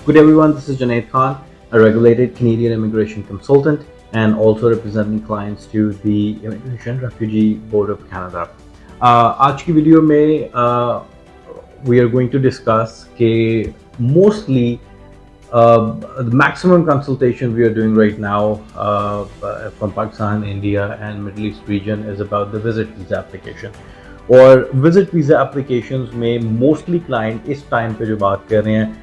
Good everyone, this is Junaid Khan, a regulated Canadian immigration consultant and also representing clients to the Immigration Refugee Board of Canada. आज की video में we are going to discuss कि mostly the maximum consultation we are doing right now from Pakistan, India and Middle East region is about the visit visa application. और visit visa applications में mostly client इस time पे जो बात कर रहे हैं,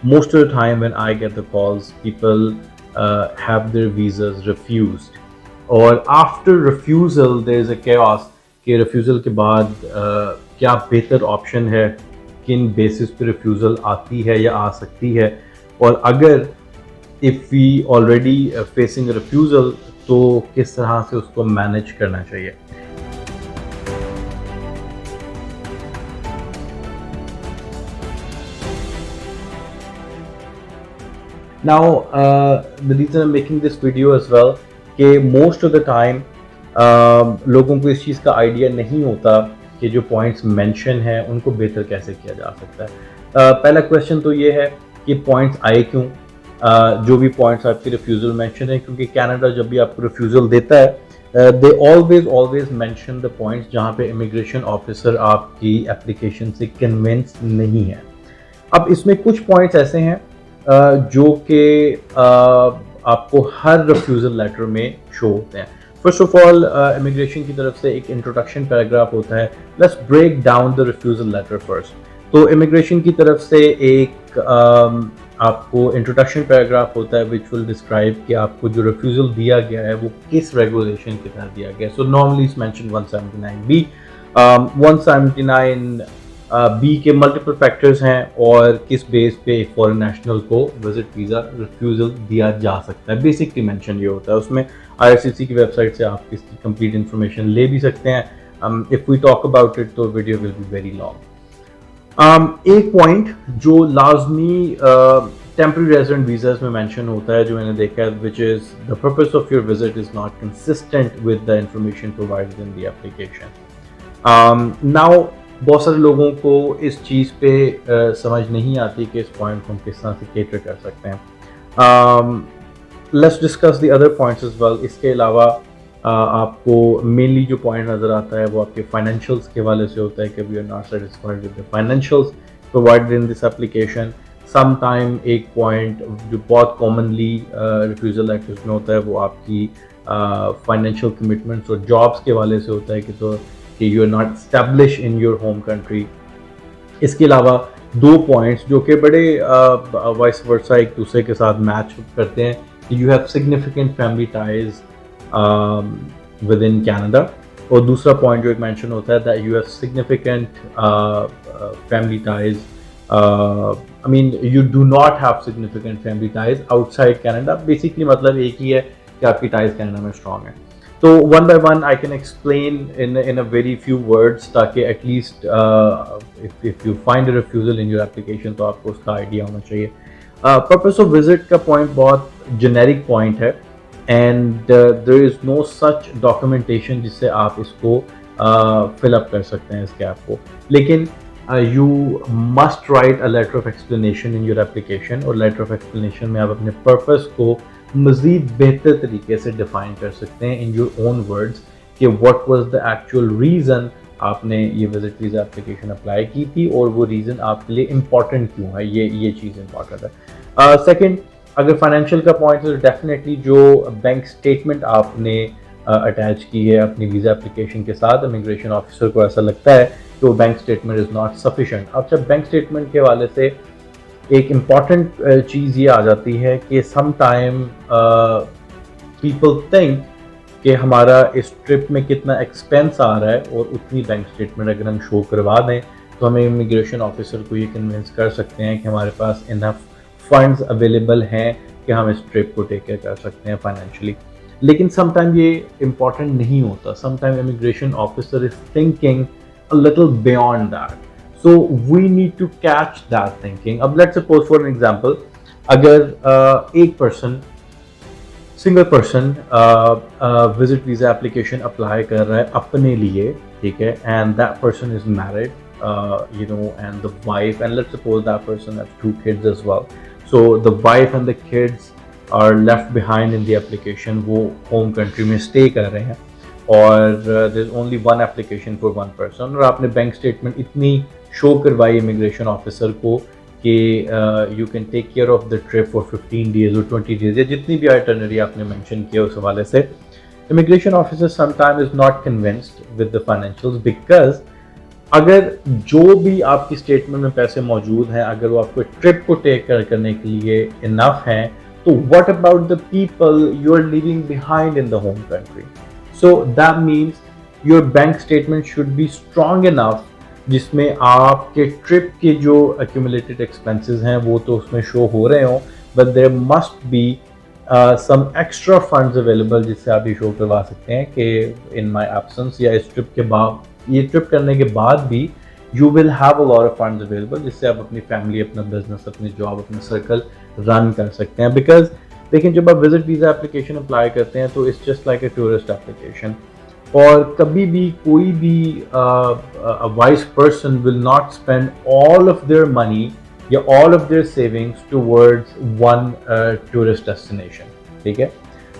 most of the time when I get the calls people have their visas refused, और after refusal there is a chaos कि रिफ्यूज़ल के बाद क्या बेहतर ऑप्शन है, किन बेसिस पे रिफ्यूज़ल आती है या आ सकती है, और अगर if we already facing refusal तो किस तरह से उसको मैनेज करना चाहिए. Now, the reason I'm making this video as well कि most of the time लोगों को इस चीज़ का आइडिया नहीं होता कि जो पॉइंट्स मेंशन हैं उनको बेहतर कैसे किया जा सकता है. पहला क्वेश्चन तो ये है कि पॉइंट्स आए क्यों, जो भी पॉइंट्स आपकी रिफ्यूज़ल मेंशन है, क्योंकि कनाडा जब भी आपको रिफ्यूज़ल देता है they always mention the points जहाँ पे इमिग्रेशन ऑफिसर आपकी एप्लीकेशन से कन्विंस नहीं है. अब इसमें कुछ पॉइंट्स ऐसे हैं जो कि आपको हर रिफ्यूज़ल लेटर में शो होते हैं. फर्स्ट ऑफ ऑल इमिग्रेशन की तरफ से एक इंट्रोडक्शन पैराग्राफ होता है. Let's break down the refusal letter first. तो इमिग्रेशन की तरफ से एक आपको इंट्रोडक्शन पैराग्राफ होता है विच विल डिस्क्राइब कि आपको जो रिफ्यूज़ल दिया गया है वो किस रेगुलेशन के तहत दिया गया है. So normally it's mention 179B. 179 B के मल्टीपल फैक्टर्स हैं और किस बेस पे एक फॉरेन नेशनल को विजिट वीज़ा रिफ्यूज़ल दिया जा सकता है. बेसिकली मेंशन ये होता है. उसमें IRCC की वेबसाइट से आप इसकी कंप्लीट इन्फॉर्मेशन ले भी सकते हैं. If we talk about it तो video will be very long. एक पॉइंट जो लाजमी टेम्पररी रेजिडेंट वीज़ाज में मेंशन होता है जो मैंने देखा है, which is the purpose of your visit is not consistent with the information provided in the application. Now बहुत सारे लोगों को इस चीज़ पे समझ नहीं आती कि इस पॉइंट को हम किस तरह से केटर कर सकते हैं. Let's discuss the other points as well. इसके अलावा आपको मेनली जो पॉइंट नज़र आता है वो आपके फाइनेंशियल्स के हवाले से होता है कि we are not satisfied with the financials provided in this application. Some time एक पॉइंट जो बहुत कॉमनली रिफ्यूज़ल लेटर्स में होता है वो आपकी फाइनेंशियल कमिटमेंट्स और जॉब्स के हवाले से होता है कि you are not establish in your home country. इसके अलावा दो पॉइंट्स जो कि बड़े वाइस वर्सा एक दूसरे के साथ मैच करते हैं. You have significant family ties with in Canada, और दूसरा पॉइंट जो एक मेंशन होता है that you have significant family ties, I mean you do not have significant family ties outside Canada. Basically मतलब एक ही है कि आपकी टाइज कैनेडा में स्ट्रॉन्ग है. तो one by one I can explain in a very few words ताकि at least if you find a refusal in your application तो आपको उसका आइडिया होना चाहिए. पर्पस ऑफ विजिट का पॉइंट बहुत जेनेरिक पॉइंट है and there is no such documentation जिससे आप इसको फिलअप कर सकते हैं इस गैप को. लेकिन you must write a letter of explanation in your application, और लेटर ऑफ एक्सप्लेनेशन में आप अपने पर्पस को मज़ीद बेहतर तरीके से डिफ़ाइन कर सकते हैं इन योर ओन वर्ड्स कि what was the actual reason आपने ये विजिट वीज़ा एप्लीकेशन अप्लाई की थी और वो रीज़न आपके लिए इम्पॉर्टेंट क्यों है. ये चीज़ इम्पॉर्टेंट है. सेकंड, अगर फाइनेंशियल का पॉइंट है तो डेफिनेटली जो बैंक स्टेटमेंट आपने अटैच की है अपनी वीज़ा एप्लीकेशन के साथ, इमिग्रेशन ऑफिसर को ऐसा लगता है कि वो bank statement is not sufficient. अब जब बैंक स्टेटमेंट के हवाले से एक इम्पॉर्टेंट चीज़ ये आ जाती है कि सम टाइम पीपल थिंक कि हमारा इस ट्रिप में कितना एक्सपेंस आ रहा है और उतनी बैंक स्टेटमेंट अगर हम शो करवा दें तो हमें इमिग्रेशन ऑफिसर को ये कन्विंस कर सकते हैं कि हमारे पास इनफ फंड्स अवेलेबल हैं कि हम इस ट्रिप को टेक केयर कर सकते हैं फाइनेंशियली. लेकिन सम टाइम ये इम्पॉर्टेंट नहीं होता. Some time immigration officer is thinking a little beyond that. So we need to catch that thinking. अब let's suppose for an example, अगर एक person single person visit visa application apply कर रहा है अपने लिए, ठीक है, and that person is married, you know, and the wife, and let's suppose that person has 2 kids as well. So the wife and the kids are left behind in the application, वो home country में stay कर रहे हैं और there is only one application for one person, और आपने bank statement इतनी show करवाई इमिग्रेशन ऑफिसर को कि you can take care of the trip for 15 days और 20 डेज या जितनी भी आइटनरी आपने मेंशन किया उस हवाले से, immigration officer sometime is not convinced with the financials, because अगर जो भी आपकी स्टेटमेंट में पैसे मौजूद हैं अगर वो आपको ट्रिप को टेक केयर करने के लिए इनफ हैं, तो what about the people you are living behind in the home country? So that means your bank statement should be strong enough जिसमें आपके ट्रिप के जो एक्यूमुलेटेड एक्सपेंसेस हैं वो तो उसमें शो हो रहे हों, but there must be some extra funds available जिससे आप ये शो करवा सकते हैं कि इन माय एब्सेंस या इस ट्रिप के बाद, ये ट्रिप करने के बाद भी you will have a lot of funds available जिससे आप अपनी फैमिली, अपना बिजनेस, अपनी जॉब, अपना सर्कल रन कर सकते हैं। बिकॉज लेकिन जब आप विजिट वीज़ा एप्लीकेशन अप्लाई करते हैं तो it's just like a tourist application, और कभी भी कोई भी wise person will not spend all of their money या all of their savings towards one tourist destination, ठीक है?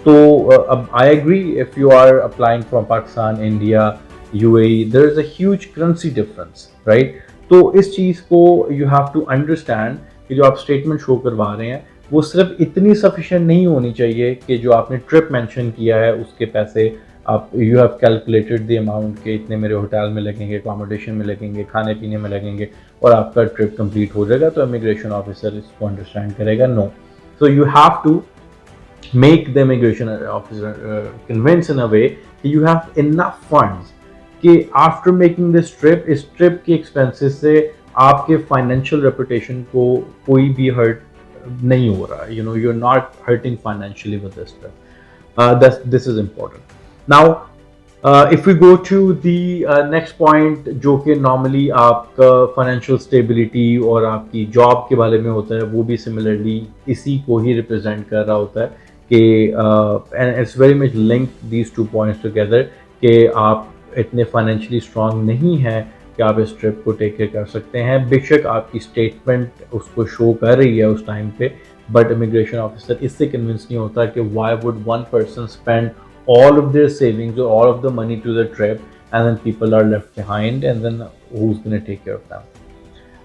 तो अब I agree, if you are applying from Pakistan, India, UAE, there is a huge currency difference, right? तो इस चीज़ को you have to understand कि जो आप स्टेटमेंट शो करवा रहे हैं वो सिर्फ इतनी सफिशिएंट नहीं होनी चाहिए कि जो आपने ट्रिप मेंशन किया है उसके पैसे आप you have calculated the amount के इतने मेरे होटल में लगेंगे, अकोमोडेशन में लगेंगे, खाने पीने में लगेंगे और आपका ट्रिप कंप्लीट हो जाएगा, तो इमिग्रेशन ऑफिसर इसको अंडरस्टैंड करेगा। No, so you have to make the immigration officer convince in a way that you have enough funds कि आफ्टर मेकिंग दिस ट्रिप, इस ट्रिप के एक्सपेंसेस से आपके फाइनेंशियल रेपुटेशन को कोई भी हर्ट नहीं हो रहा, you know, you are not hurting financially with this trip, this is important. Now if we go to the next point जो कि नॉर्मली आपका फाइनेंशियल स्टेबिलिटी और आपकी जॉब के बारे में होता है, वो भी सिमिलरली इसी को ही रिप्रेजेंट कर रहा होता है कि and it's very much link these two points together कि आप इतने फाइनेंशियली स्ट्रांग नहीं हैं कि आप इस ट्रिप को टेक केयर कर सकते हैं। बेशक आपकी स्टेटमेंट उसको शो कर रही है उस टाइम पे, बट इमिग्रेशन ऑफिसर इससे कन्विंस नहीं होता कि why would one person spend all of their savings or all of the money to the trip and then people are left behind and then who's going to take care of them?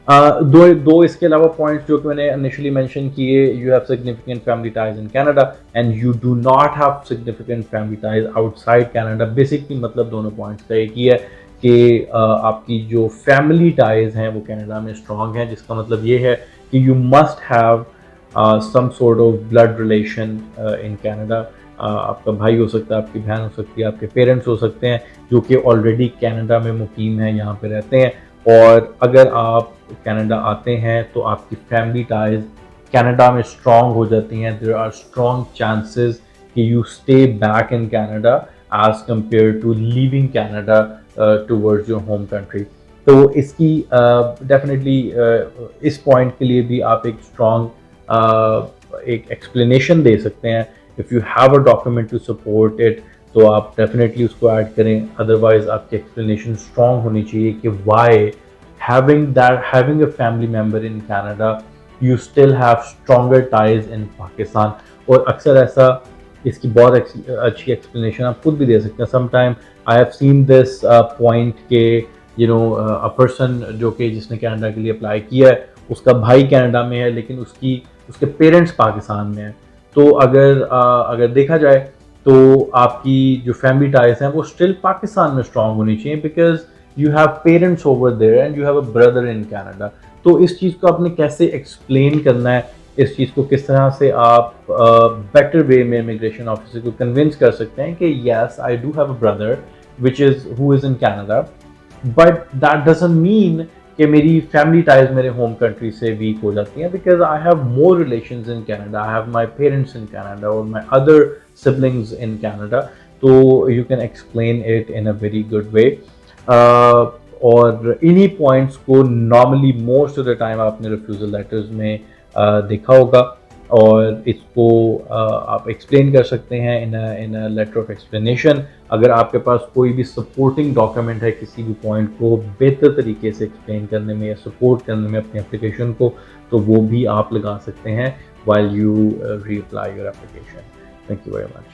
दो इसके अलावा points जो कि मैंने initially mention किए, you have significant family ties in Canada and you do not have significant family ties outside Canada. Basically मतलब दोनों points का एक ही है कि आपकी जो फैमिली टाइज हैं वो कनाडा में स्ट्रॉन्ग हैं, जिसका मतलब ये है कि you must have some sort of blood relation in Canada. आपका भाई हो सकता है, आपकी बहन हो सकती है, आपके पेरेंट्स हो सकते हैं जो कि ऑलरेडी कनाडा में मुकीम हैं, यहाँ पे रहते हैं, और अगर आप कनाडा आते हैं तो आपकी फैमिली टाइज कनाडा में स्ट्रॉन्ग हो जाती हैं। देयर आर स्ट्रॉन्ग चांसेस कि you stay back in Canada as compare to leaving Canada towards your home country. तो इसकी डेफिनेटली इस पॉइंट के लिए भी आप एक स्ट्रॉन्ग एक एक्सप्लेनेशन दे सकते हैं। If you have a document to support it तो आप डेफिनेटली उसको ऐड करें, अदरवाइज आपकी एक्सप्लेनेशन स्ट्रॉन्ग होनी चाहिए कि Y having a family member in Canada you still have stronger ties in Pakistan। और अक्सर ऐसा इसकी बहुत अच्छी एक्सप्लेनेशन आप खुद भी दे सकते हैं। Sometime I have seen this point के यू नो अ पर्सन जो कि जिसने कनाडा के लिए अप्लाई किया है उसका भाई कनाडा में है लेकिन उसके पेरेंट्स पाकिस्तान में हैं, तो अगर देखा जाए तो आपकी जो फैमिली टाइज हैं वो स्टिल पाकिस्तान में स्ट्रॉन्ग होनी चाहिए, because you have parents over there and you have a brother in Canada. तो इस चीज़ को आपने कैसे एक्सप्लेन करना है, इस चीज़ को किस तरह से आप बेटर वे में इमिग्रेशन ऑफिसर को कन्विंस कर सकते हैं कि yes I do have a brother which is who is in Canada, but that doesn't mean कि मेरी फैमिली टाइज मेरे होम कंट्री से वीक हो जाती हैं, because I have more relations in Canada, I have my parents in Canada और my other siblings in Canada. तो you can explain it in a very good way. और इन्हीं points को normally most of the time आपने refusal letters में देखा होगा। और इसको आप एक्सप्लेन कर सकते हैं इन अ लेटर ऑफ एक्सप्लेनेशन। अगर आपके पास कोई भी सपोर्टिंग डॉक्यूमेंट है किसी भी पॉइंट को बेहतर तरीके से एक्सप्लेन करने में या सपोर्ट करने में अपनी एप्लीकेशन को, तो वो भी आप लगा सकते हैं while you reapply your application. Thank you very much.